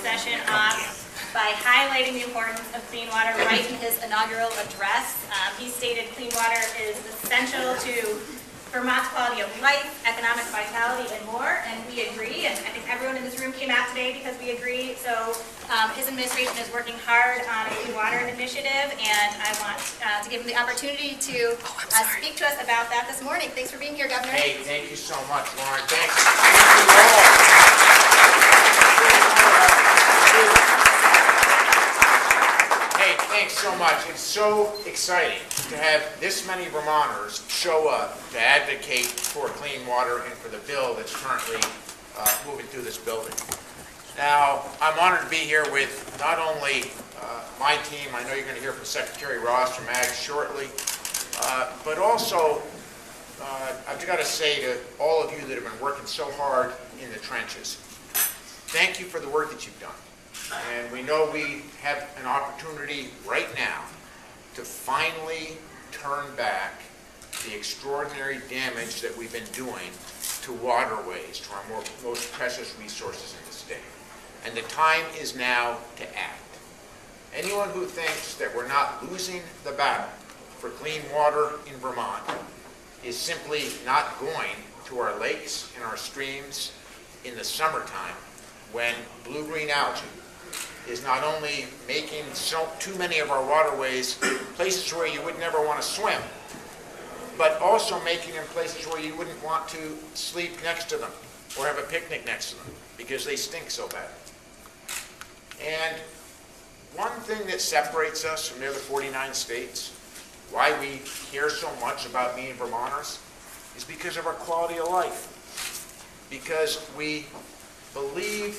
session off by highlighting the importance of clean water right in his inaugural address. He stated clean water is essential to Vermont's quality of life, economic vitality, and more, and we agree, and I think everyone in this room came out today because we agree. So his administration is working hard on a clean water initiative, and I want to give him the opportunity to speak to us about that this morning. Thanks for being here, Governor. Hey, thank you so much, Lauren. Thanks. Thank you all. Hey, thanks so much. It's so exciting to have this many Vermonters show up to advocate for clean water and for the bill that's currently moving through this building. Now, I'm honored to be here with not only my team, I know you're going to hear from Secretary Ross from Ag shortly, but also I've got to say to all of you that have been working so hard in the trenches, thank you for the work that you've done. And we know we have an opportunity right now to finally turn back the extraordinary damage that we've been doing to waterways, to our most precious resources in the state. And the time is now to act. Anyone who thinks that we're not losing the battle for clean water in Vermont is simply not going to our lakes and our streams in the summertime when blue-green algae is not only making too many of our waterways places where you would never want to swim, but also making them places where you wouldn't want to sleep next to them or have a picnic next to them because they stink so bad. And one thing that separates us from the other 49 states, why we care so much about being Vermonters, is because of our quality of life. Because we believe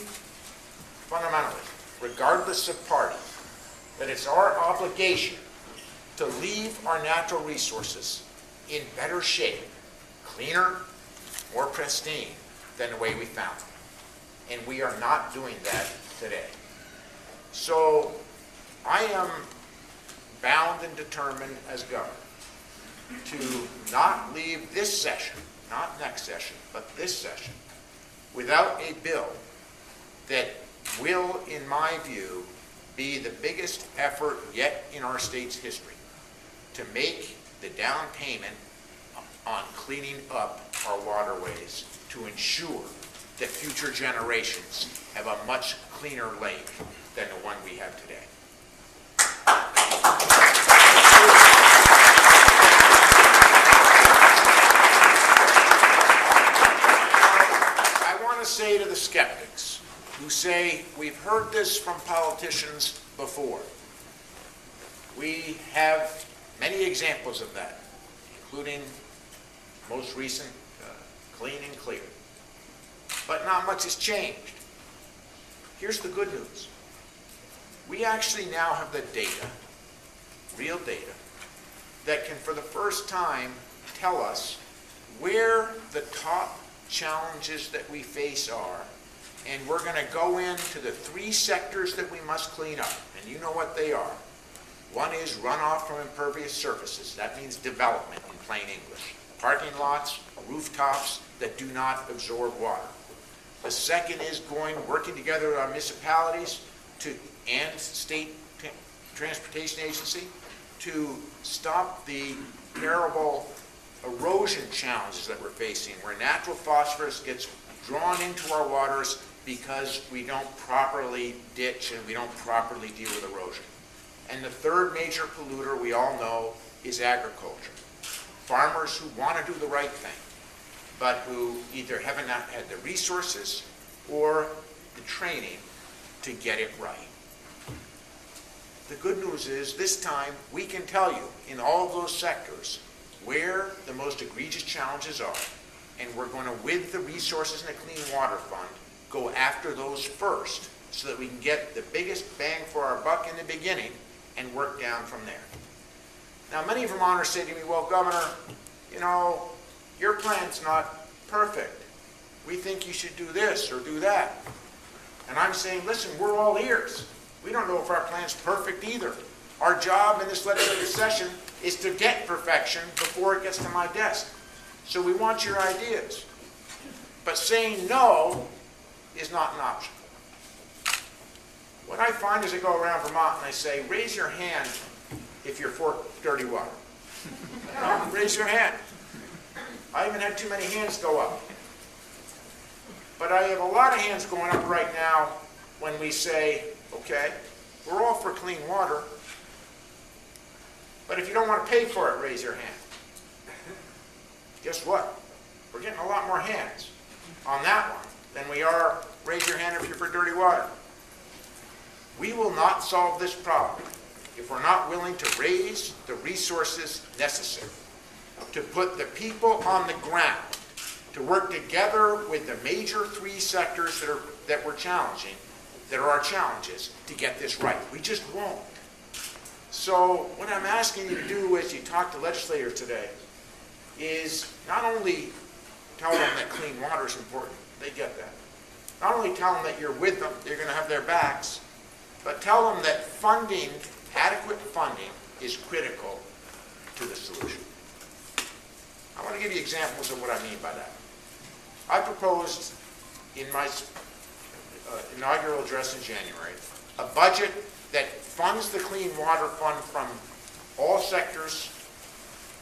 fundamentally, regardless of party, that it's our obligation to leave our natural resources in better shape, cleaner, more pristine than the way we found them. And we are not doing that today. So I am bound and determined as governor to not leave this session, not next session, but this session, without a bill that will, in my view, be the biggest effort yet in our state's history to make the down payment on cleaning up our waterways to ensure that future generations have a much cleaner lake than the one we have today. I want to say to the skeptics who say, we've heard this from politicians before. We have many examples of that, including most recent Clean and Clear. But not much has changed. Here's the good news. We actually now have the data, real data, that can for the first time tell us where the top challenges that we face are. And we're going to go into the 3 sectors that we must clean up. And you know what they are. One is runoff from impervious surfaces. That means development in plain English. Parking lots, rooftops that do not absorb water. The second is working together with our municipalities and state transportation agency to stop the terrible erosion challenges that we're facing, where natural phosphorus gets drawn into our waters because we don't properly ditch and we don't properly deal with erosion. And the third major polluter we all know is agriculture. Farmers who want to do the right thing, but who either haven't had the resources or the training to get it right. The good news is this time we can tell you in all of those sectors where the most egregious challenges are, and we're going to, with the resources in the Clean Water Fund, go after those first so that we can get the biggest bang for our buck in the beginning and work down from there. Now, many Vermonters say to me, well, Governor, you know, your plan's not perfect. We think you should do this or do that. And I'm saying, listen, we're all ears. We don't know if our plan's perfect either. Our job in this legislative session is to get perfection before it gets to my desk. So we want your ideas. But saying no is not an option. What I find as I go around Vermont and I say, raise your hand if you're for dirty water. Raise your hand. I haven't had too many hands go up. But I have a lot of hands going up right now when we say, okay, we're all for clean water, but if you don't want to pay for it, raise your hand. Guess what? We're getting a lot more hands on that one than we are raise your hand if you're for dirty water. We will not solve this problem if we're not willing to raise the resources necessary to put the people on the ground to work together with the major three sectors that we're challenging, that are our challenges, to get this right. We just won't. So what I'm asking you to do as you talk to legislators today is not only tell them that clean water is important, they get that. Not only tell them that you're with them, you're going to have their backs, but tell them that funding, adequate funding, is critical to the solution. I want to give you examples of what I mean by that. I proposed in my inaugural address in January a budget that funds the Clean Water Fund from all sectors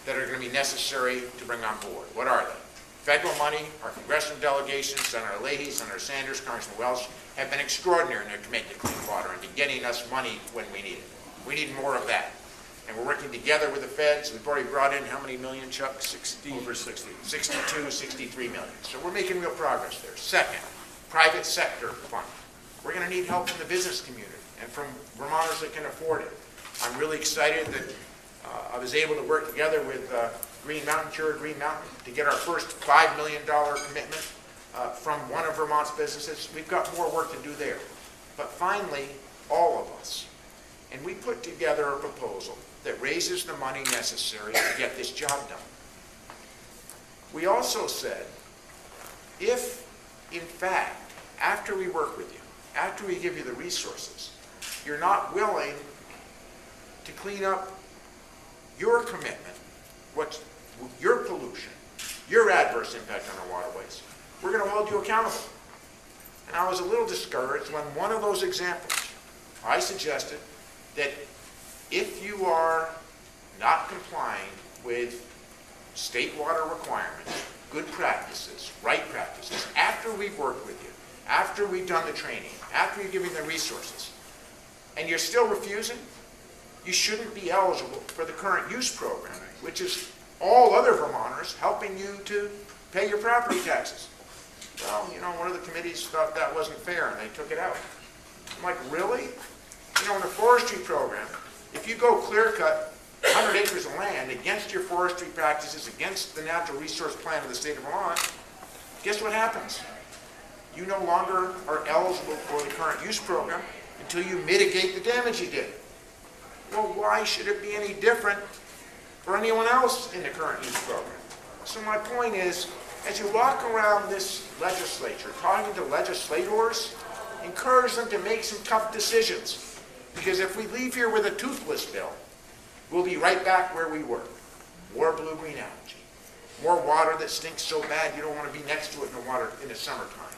that are going to be necessary to bring on board. What are they? Federal money, our congressional delegations, Senator Leahy, Senator Sanders, Congressman Welch, have been extraordinary in their commitment to clean water and to getting us money when we need it. We need more of that. And we're working together with the feds. We've already brought in how many million, Chuck? Over 60. 62, 63 million. So we're making real progress there. Second, private sector funding. We're going to need help from the business community and from Vermonters that can afford it. I'm really excited that I was able to work together with Green Mountain to get our first $5 million commitment from one of Vermont's businesses. We've got more work to do there. But finally, all of us. And we put together a proposal that raises the money necessary to get this job done. We also said, if, in fact, after we work with you, after we give you the resources, you're not willing to clean up your commitment, what's your pollution, your adverse impact on our waterways, we're going to hold you accountable. And I was a little discouraged when one of those examples, I suggested that if you are not complying with state water requirements, good practices, right practices, after we've worked with you, after we've done the training, after you're giving the resources, and you're still refusing, you shouldn't be eligible for the current use program, which is all other Vermonters helping you to pay your property taxes. Well, you know, one of the committees thought that wasn't fair, and they took it out. I'm like, really? You know, in the forestry program, if you go clear-cut 100 acres of land against your forestry practices, against the natural resource plan of the state of Vermont, guess what happens? You no longer are eligible for the current use program until you mitigate the damage you did. Well, why should it be any different for anyone else in the current use program? So my point is, as you walk around this legislature, talking to legislators, encourage them to make some tough decisions. Because if we leave here with a toothless bill, we'll be right back where we were. More blue-green algae. More water that stinks so bad you don't want to be next to it in the summertime.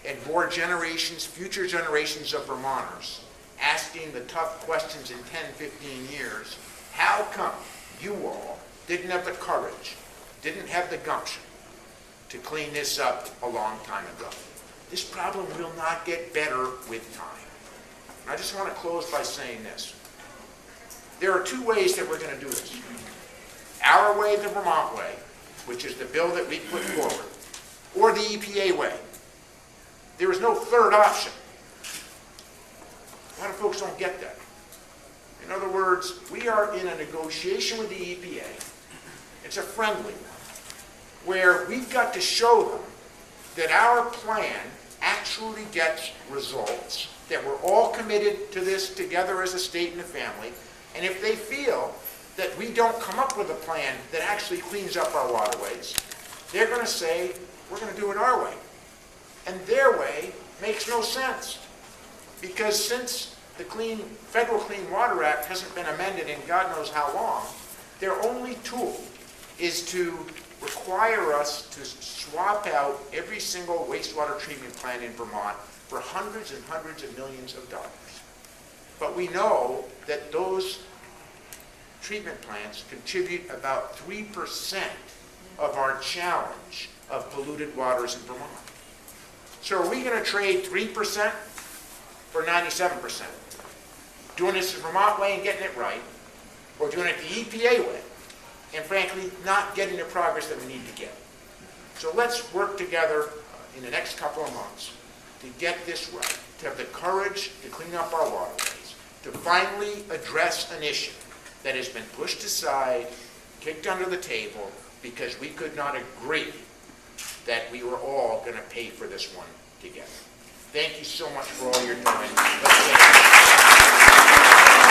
And more generations, future generations of Vermonters asking the tough questions in 10, 15 years. How come you all didn't have the courage, didn't have the gumption to clean this up a long time ago? This problem will not get better with time. And I just want to close by saying this. There are two ways that we're going to do this. Our way, the Vermont way, which is the bill that we put forward, or the EPA way. There is no third option. A lot of folks don't get that. In other words, we are in a negotiation with the EPA. It's a friendly one, where we've got to show them that our plan actually gets results, that we're all committed to this together as a state and a family, and if they feel that we don't come up with a plan that actually cleans up our waterways, they're going to say, we're going to do it our way. And their way makes no sense. Because since the Federal Clean Water Act hasn't been amended in God knows how long, their only tool is to require us to swap out every single wastewater treatment plant in Vermont for hundreds and hundreds of millions of dollars. But we know that those treatment plants contribute about 3% of our challenge of polluted waters in Vermont. So are we going to trade 3% for 97%? Doing this the Vermont way and getting it right, or doing it the EPA way, and frankly, not getting the progress that we need to get? So let's work together in the next couple of months to get this right, to have the courage to clean up our waterways, to finally address an issue that has been pushed aside, kicked under the table, because we could not agree that we were all going to pay for this one together. Thank you so much for all your time. Let's get it.